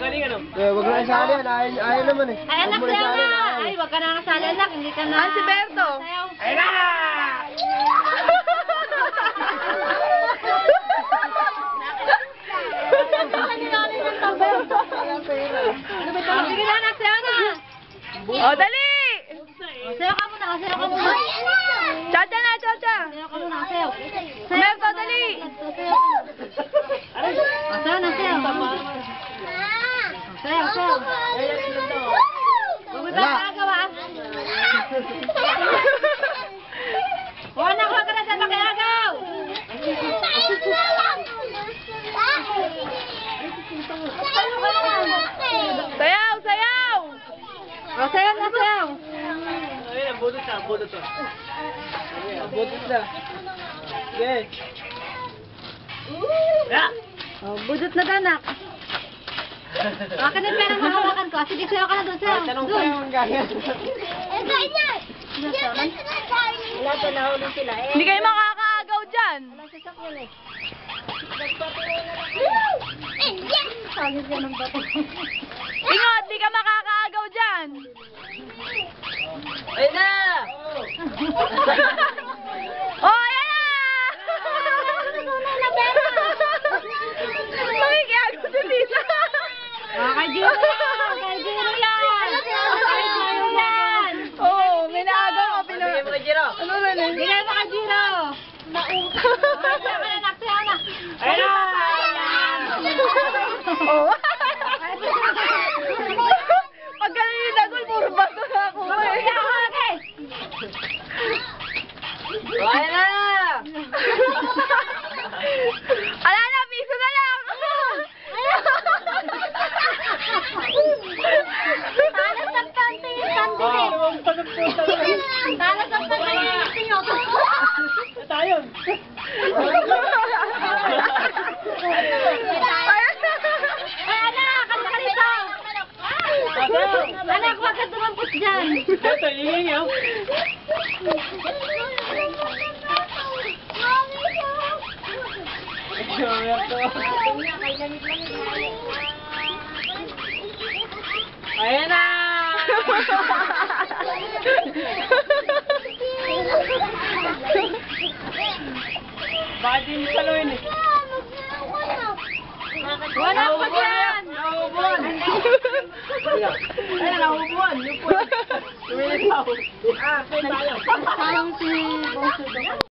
Wag na isali yan. Ayaw naman eh. Ay, anak, sayaw na! Ay, wag ka na kasali, anak. Hindi ka na... Si Berto. Sayaw. Ay na! Sige na, anak, sayaw na! O, dali! Sayaw ka muna, sayaw ka muna. Chacha na, chacha! Sayaw ka muna, sayaw. Berto, dali! Sayaw na, sayaw. Sayaw, sayaw. Huwag mo tayo nakagawa. O, anak, huwag ka na dyan makiagaw. Sayaw, sayaw! O, sayaw na, sayaw. Ayun, budot na. Budot na. Sige. Ya! O, budot na daw, anak. Akin yung pera mahawakan ko. Sige, sayaw ka na doon, sayaw. Tanong Doon. tayo ang gaya. Hindi kayo makakaagaw dyan. Sagit ka ng bato. Ingot, di ka makakaagaw dyan. Ayun na! Oh, ayan na! Makikiagaw si Lisa. Kay Jiro yan! Kay Jiro yan! Kay Jiro yan! Oo, may naagaw ka. Sige mo, Jiro. Ano na eh? Bigay mo kay Jiro! Sayaw ka na, anak, sayaw na! Ayun na! Oo. Pag ganun yung dagol, puro bato na ako eh. Ayun na! Ala na, piso na lang. Talas ang panty yung panty eh! Talas ang panty yung pinyot! Tayo! Ay, anak! Ang kalito! Anak, huwag ka dumampot dyan! Ito, hingin yun. Ayan na! Bakit hindi saluhin eh? Wala pa dyan! Nauubuan! Ayun, nauubuan! Yung po. Tumilip ako. Ah, tayo. Parang si Boso.